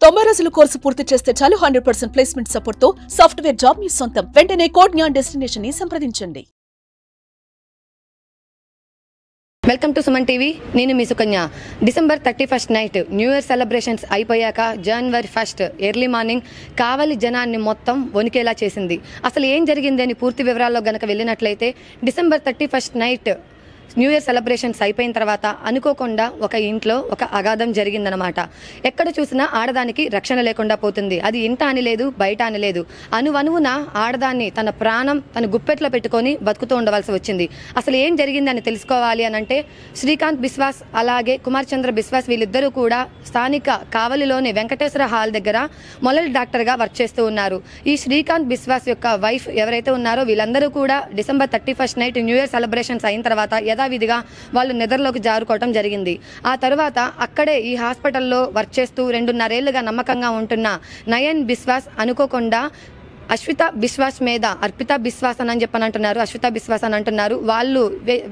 90 రోజుల కోర్సు పూర్తి చేస్తే చాలు 100% ప్లేస్మెంట్ సపోర్ట్ తో సాఫ్ట్వేర్ జాబ్ మీ సొంతం. వెంటనే కోడ్ జ్ఞాన్ డెస్టినేషన్ ని సంప్రదించండి. Welcome to Suman TV. నేను మీ Sukanya. December 31 night new year celebrations అయిపోయాక జనవరి 1 ఎర్లీ మార్నింగ్ కావలి జనాన్ని మొత్తం వణికేలా చేసింది. అసలు ఏం జరిగింది అని పూర్తి వివరాల్లో గనక వెళ్ళినట్లయితే December 31 night new year celebrations అయిపోయిన తర్వాత అనుకోకుండా ఒక ఇంట్లో ఒక అగాధం జరిగిందనమాట. ఎక్కడ చూసినా ఆడదానికి రక్షణ లేకుండా పోతుంది. అది ఇంట అని లేదు, బయట అని లేదు. అనువనువున ఆడదాన్ని తన ప్రాణం తన గుప్పెట్లో పెట్టుకొని బతుకుతూ ఉండవలసి వచ్చింది. అసలు ఏం జరిగిందని తెలుసుకోవాలి అని అంటే శ్రీకాంత్ బిశ్వాస్ అలాగే కుమార్ చంద్ర బిశ్వాస్ వీళ్ళిద్దరూ కూడా స్థానిక కావలిలోని వెంకటేశ్వర హాల్ దగ్గర మొలల్ డాక్టర్గా వర్క్ చేస్తూ ఉన్నారు. ఈ శ్రీకాంత్ బిశ్వాస్ యొక్క వైఫ్ ఎవరైతే ఉన్నారో వీళ్ళందరూ కూడా December 31 night new year celebrations అయిన తర్వాత యథావిధిగా వాళ్ళు నిద్రలోకి జారుకోవటం జరిగింది. ఆ తర్వాత అక్కడే ఈ హాస్పిటల్లో వర్క్ చేస్తూ 2.5 ఏళ్లుగా నమ్మకంగా ఉంటున్న నయన్ బిశ్వాస్ అనుకోకుండా అశ్విత బిశ్వాస్ మీద అర్పిత బిశ్వాస్ అని చెప్పని అంటున్నారు, అశ్విత బిశ్వాస్ అని అంటున్నారు. వాళ్ళు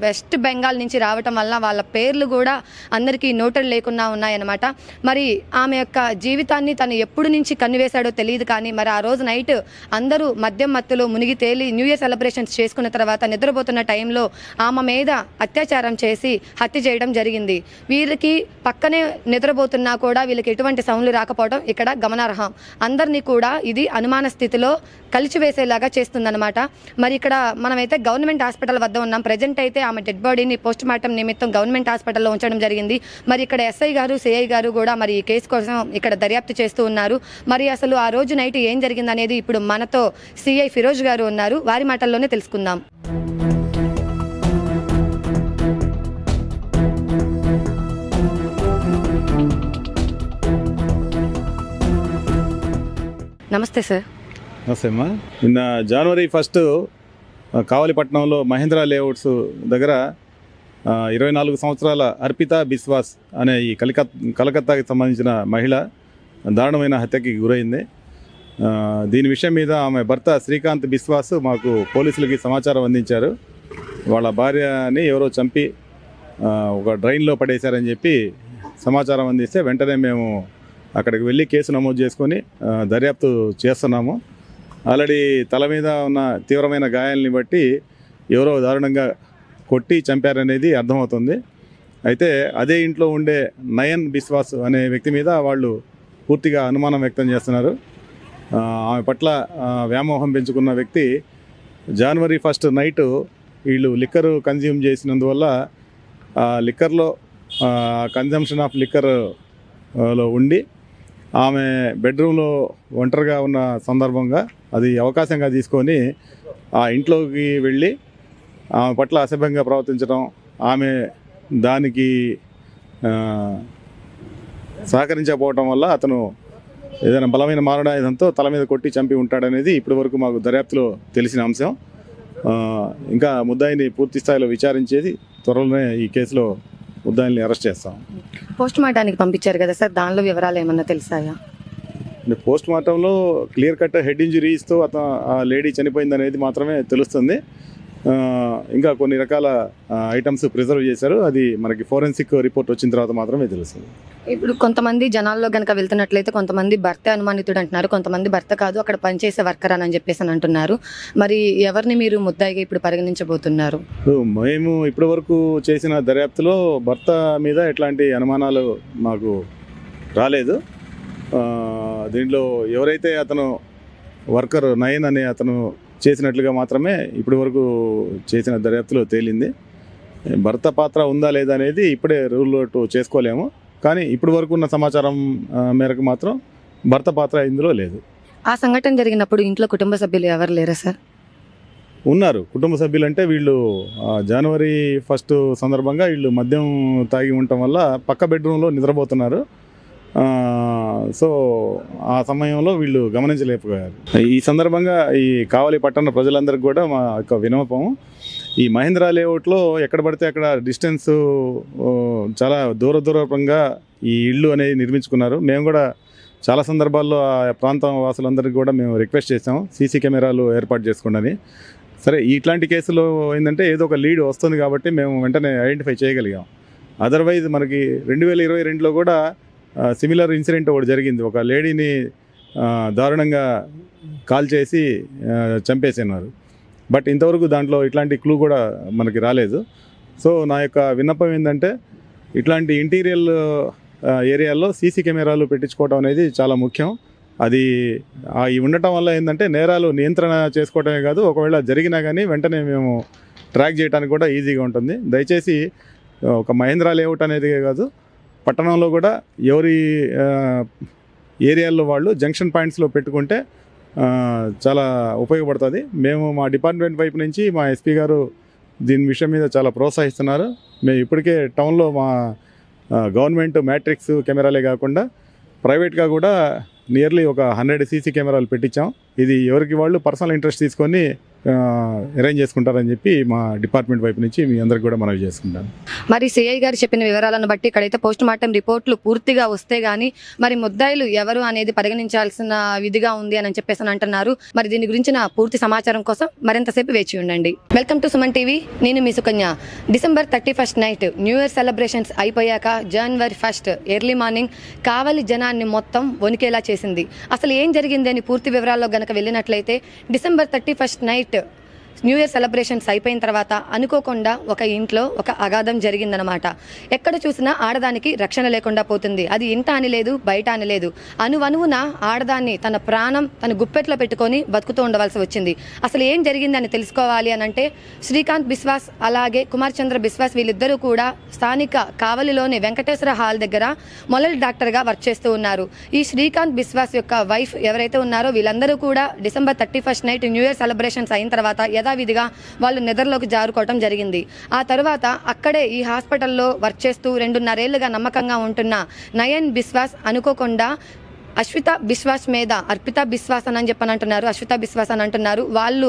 వెస్ట్ బెంగాల్ నుంచి రావటం వల్ల వాళ్ళ పేర్లు కూడా అందరికీ నోటెడ్ లేకుండా ఉన్నాయన్నమాట. మరి ఆమె యొక్క జీవితాన్ని తను ఎప్పుడు నుంచి కన్నివేశాడో తెలియదు. కానీ మరి ఆ రోజు నైట్ అందరూ మద్యం మత్తులో మునిగి తేలి న్యూ ఇయర్ సెలబ్రేషన్స్ చేసుకున్న తర్వాత నిద్రపోతున్న టైంలో ఆమె మీద అత్యాచారం చేసి హత్య చేయడం జరిగింది. వీరికి పక్కనే నిద్రపోతున్నా కూడా వీళ్ళకి ఎటువంటి సౌండ్లు రాకపోవడం ఇక్కడ గమనార్హం. అందరినీ కూడా ఇది అనుమాన స్థితిలో కలిచివేసేలాగా చేస్తుందన్నమాట. మరి ఇక్కడ మనమైతే గవర్నమెంట్ హాస్పిటల్ వద్ద ఉన్నాం. ప్రజెంట్ అయితే ఆమె డెడ్ బాడీని పోస్ట్ మార్టం నిమిత్తం గవర్నమెంట్ హాస్పిటల్లో ఉంచడం జరిగింది. మరి ఇక్కడ ఎస్ఐ గారు సిఐ గారు కూడా మరి ఈ కేసు కోసం ఇక్కడ దర్యాప్తు చేస్తూ ఉన్నారు. మరి అసలు ఆ రోజు నైట్ ఏం జరిగింది అనేది ఇప్పుడు మనతో సిఐ ఫిరోజ్ గారు ఉన్నారు, వారి మాటల్లోనే తెలుసుకుందాం. నమస్తే సార్. నమస్తే అమ్మా. నిన్న జనవరి 1 కావలిపట్నంలో మహేంద్ర లేఅవుట్స్ దగ్గర 24 సంవత్సరాల అర్పిత బిశ్వాస్ అనే ఈ కలకత్తాకి సంబంధించిన మహిళ దారుణమైన హత్యకి గురైంది. దీని విషయం మీద ఆమె భర్త శ్రీకాంత్ బిశ్వాస్ మాకు పోలీసులకి సమాచారం అందించారు. వాళ్ళ భార్యని ఎవరో చంపి ఒక డ్రైన్లో పడేశారని చెప్పి సమాచారం అందిస్తే వెంటనే మేము అక్కడికి వెళ్ళి కేసు నమోదు చేసుకొని దర్యాప్తు చేస్తున్నాము. ఆల్రెడీ తల మీద ఉన్న తీవ్రమైన గాయాలని బట్టి ఎవరో దారుణంగా కొట్టి చంపారనేది అర్థమవుతుంది. అయితే అదే ఇంట్లో ఉండే నయన్ బిశ్వాస్ అనే వ్యక్తి మీద వాళ్ళు పూర్తిగా అనుమానం వ్యక్తం చేస్తున్నారు. ఆమె పట్ల వ్యామోహం పెంచుకున్న వ్యక్తి జనవరి 1 నైట్ వీళ్ళు లిక్కర్ కన్జ్యూమ్ చేసినందువల్ల లిక్కర్లో కన్జంప్షన్ ఆఫ్ లిక్కర్లో ఉండి ఆమె బెడ్రూమ్లో ఒంటరిగా ఉన్న సందర్భంగా అది అవకాశంగా తీసుకొని ఆ ఇంట్లోకి వెళ్ళి ఆమె పట్ల అసభ్యంగా ప్రవర్తించడం, ఆమె దానికి సహకరించకపోవటం వల్ల అతను ఏదైనా బలమైన మారణాయుధంతో తల మీద కొట్టి చంపి ఉంటాడనేది ఇప్పటి వరకు మాకు దర్యాప్తులో తెలిసిన అంశం. ఇంకా ముద్దాయిని పూర్తి స్థాయిలో విచారించేది త్వరలోనే ఈ కేసులో ముద్దాయిల్ని అరెస్ట్ చేస్తాం. పోస్ట్ మార్టానికి పంపించారు కదా సార్, దానిలో వివరాలు ఏమన్నా తెలుసాయా? అంటే పోస్ట్ మార్టంలో క్లియర్ కట్ హెడ్ ఇంజరీస్తో ఆ లేడీ చనిపోయింది అనేది మాత్రమే తెలుస్తుంది. ఇంకా కొన్ని రకాల ఐటమ్స్ ప్రిజర్వ్ చేశారు. అది మనకి ఫోరెన్సిక్ రిపోర్ట్ వచ్చిన తర్వాత మాత్రమే తెలుస్తుంది. ఇప్పుడు కొంతమంది జనాల్లో కనుక వెళ్తున్నట్లయితే కొంతమంది భర్త అనుమానితుడు అంటున్నారు, కొంతమంది భర్త కాదు అక్కడ పనిచేసే వర్కర్ అని చెప్పేసి అంటున్నారు. మరి ఎవరిని మీరు ముద్దాయిగా ఇప్పుడు పరిగణించబోతున్నారు? మేము ఇప్పటి వరకు చేసిన దర్యాప్తులో భర్త మీద ఎట్లాంటి అనుమానాలు మాకు రాలేదు. దీంట్లో ఎవరైతే అతను వర్కర్ నయన్ అనే అతను చేసినట్లుగా మాత్రమే ఇప్పటి వరకు చేసిన దర్యాప్తులో తేలింది. భర్త పాత్ర ఉందా లేదా అనేది ఇప్పుడే రూల్ అవుట్ చేసుకోలేము. కానీ ఇప్పటి వరకు ఉన్న సమాచారం మేరకు మాత్రం భర్త పాత్ర ఇందులో లేదు. ఆ సంఘటన జరిగినప్పుడు ఇంట్లో కుటుంబ సభ్యులు ఎవరు లేరా సార్? ఉన్నారు. కుటుంబ సభ్యులు అంటే వీళ్ళు జనవరి 1 సందర్భంగా వీళ్ళు మద్యం తాగి ఉండటం వల్ల పక్క బెడ్రూమ్లో నిద్రపోతున్నారు. సో ఆ సమయంలో వీళ్ళు గమనించలేకపోయారు. ఈ సందర్భంగా ఈ కావలి పట్టణ ప్రజలందరికీ కూడా మా యొక్క విన్నపం, ఈ మహేంద్ర లేఅవుట్లో ఎక్కడ పడితే అక్కడ డిస్టెన్స్ చాలా దూరంగా ఈ ఇళ్ళు అనేది నిర్మించుకున్నారు. మేము కూడా చాలా సందర్భాల్లో ఆ ప్రాంతం వాసులందరికీ కూడా మేము రిక్వెస్ట్ చేసాము సీసీ కెమెరాలు ఏర్పాటు చేసుకోండి. సరే, ఇట్లాంటి కేసులో ఏంటంటే ఏదో ఒక లీడ్ వస్తుంది కాబట్టి మేము వెంటనే ఐడెంటిఫై చేయగలిగాం. అదర్వైజ్ మనకి 2022లో కూడా సిమిలర్ ఇన్సిడెంట్ ఒకటి జరిగింది. ఒక లేడీని దారుణంగా కాల్ చేసి చంపేసినారు. బట్ ఇంతవరకు దాంట్లో ఇట్లాంటి క్లూ కూడా మనకి రాలేదు. సో నా యొక్క విన్నపం ఏంటంటే ఇట్లాంటి ఇంటీరియల్ ఏరియాల్లో సీసీ కెమెరాలు పెట్టించుకోవడం అనేది చాలా ముఖ్యం. అది ఉండటం వల్ల ఏంటంటే నేరాలు నియంత్రణ చేసుకోవడమే కాదు, ఒకవేళ జరిగినా కానీ వెంటనే మేము ట్రాక్ చేయడానికి కూడా ఈజీగా ఉంటుంది. దయచేసి ఒక మహేంద్ర లేఅవుట్ అనేది కాదు, పట్టణంలో కూడా ఎవరి ఏరియాల్లో వాళ్ళు జంక్షన్ పాయింట్స్లో పెట్టుకుంటే చాలా ఉపయోగపడుతుంది. మేము మా డిపార్ట్మెంట్ వైపు నుంచి మా ఎస్పీ గారు దీని విషయం మీద చాలా ప్రోత్సహిస్తున్నారు. మేము ఇప్పటికే టౌన్లో మా గవర్నమెంట్ మ్యాట్రిక్స్ కెమెరాలే కాకుండా ప్రైవేట్గా కూడా నియర్లీ ఒక 100 సీసీ కెమెరాలు పెట్టించాం. ఇది ఎవరికి వాళ్ళు పర్సనల్ ఇంట్రెస్ట్ తీసుకొని అరేంజ్ చేసుకుంటారని చెప్పి మా డిపార్ట్మెంట్ వైపు నుంచి మీ అందరికి కూడా మనవి చేసుకుంటాను. మరి సిఐ గారు చెప్పిన వివరాలను బట్టి ఇక్కడైతే పోస్ట్ మార్టం రిపోర్ట్లు పూర్తిగా వస్తే గానీ మరి ముద్దాయిలు ఎవరు అనేది పరిగణించాల్సిన విధిగా ఉంది అని చెప్పేసి అంటున్నారు. మరి దీని గురించిన పూర్తి సమాచారం కోసం మరింతసేపు వేచి ఉండండి. వెల్కమ్ టు సుమన్ టీవీ, నేను మీ Sukanya. December 31st night new year celebrations అయిపోయాక January 1st early morning Kavali జనాన్ని మొత్తం వణికేలా చేసింది. అసలు ఏం జరిగింది అని పూర్తి వివరాల్లో గనక వెళ్ళినట్లయితే December 31st night new year celebrations అయిపోయిన తర్వాత అనుకోకుండా ఒక ఇంట్లో ఒక అగాధం జరిగిందనమాట. ఎక్కడ చూసినా ఆడదానికి రక్షణ లేకుండా పోతుంది. అది ఇంట అని లేదు, బయట అని లేదు, అనువనువున ఆడదాన్ని తన ప్రాణం తన గుప్పెట్లో పెట్టుకొని బతుకుతూ ఉండవలసి వచ్చింది. అసలు ఏం జరిగిందని తెలుసుకోవాలి అని అంటే శ్రీకాంత్ బిశ్వాస్ అలాగే కుమార్ చంద్ర బిశ్వాస్ వీళ్ళిద్దరూ కూడా స్థానిక కావలిలోని వెంకటేశ్వర హాల్ దగ్గర మొలల్ డాక్టర్గా వర్క్ చేస్తూ ఉన్నారు. ఈ శ్రీకాంత్ బిశ్వాస్ యొక్క వైఫ్ ఎవరైతే ఉన్నారో వీళ్ళందరూ కూడా December 31st night new year celebrations అయిన తర్వాత యథావిధిగా వాళ్ళు నిద్రలోకి జారుకోవటం జరిగింది. ఆ తర్వాత అక్కడే ఈ హాస్పిటల్లో వర్క్ చేస్తూ 2.5 ఏళ్లుగా నమ్మకంగా ఉంటున్న నయన్ బిశ్వాస్ అనుకోకుండా అశ్విత బిశ్వాస్ మీద అర్పిత బిశ్వాస్ అని చెప్పని అంటున్నారు, అశ్విత బిశ్వాస్ అని అంటున్నారు. వాళ్ళు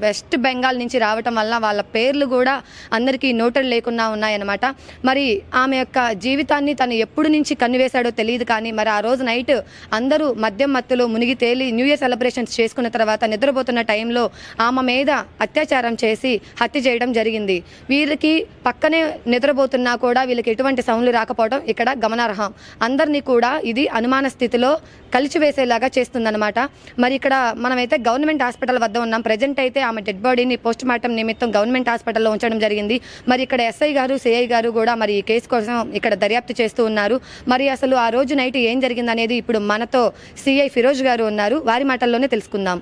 వెస్ట్ బెంగాల్ నుంచి రావటం వల్ల వాళ్ళ పేర్లు కూడా అందరికీ నోటెడ్ లేకుండా ఉన్నాయన్నమాట. మరి ఆమె యొక్క జీవితాన్ని తను ఎప్పుడు నుంచి కన్నువేశాడో తెలియదు. కానీ మరి ఆ రోజు నైట్ అందరూ మద్యం మత్తులో మునిగి తేలి న్యూ ఇయర్ సెలబ్రేషన్స్ చేసుకున్న తర్వాత నిద్రపోతున్న టైంలో ఆమె మీద అత్యాచారం చేసి హత్య చేయడం జరిగింది. వీరికి పక్కనే నిద్రపోతున్నా కూడా వీళ్ళకి ఎటువంటి సౌండ్లు రాకపోవడం ఇక్కడ గమనార్హం. అందరినీ కూడా ఇది అనుమాన స్థితిలో కలిచివేసేలాగా చేస్తుందన్నమాట. మరి ఇక్కడ మనమైతే గవర్నమెంట్ హాస్పిటల్ వద్ద ఉన్నాం. ప్రజెంట్ అయితే ఆమె డెడ్ బాడీని పోస్ట్ మార్టం నిమిత్తం గవర్నమెంట్ హాస్పిటల్లో ఉంచడం జరిగింది. మరి ఇక్కడ ఎస్ఐ గారు సిఐ గారు కూడా మరి ఈ కేసు కోసం ఇక్కడ దర్యాప్తు చేస్తూ ఉన్నారు. మరి అసలు ఆ రోజు నైట్ ఏం జరిగిందనేది ఇప్పుడు మనతో సిఐ ఫిరోజ్ గారు ఉన్నారు, వారి మాటల్లోనే తెలుసుకుందాం.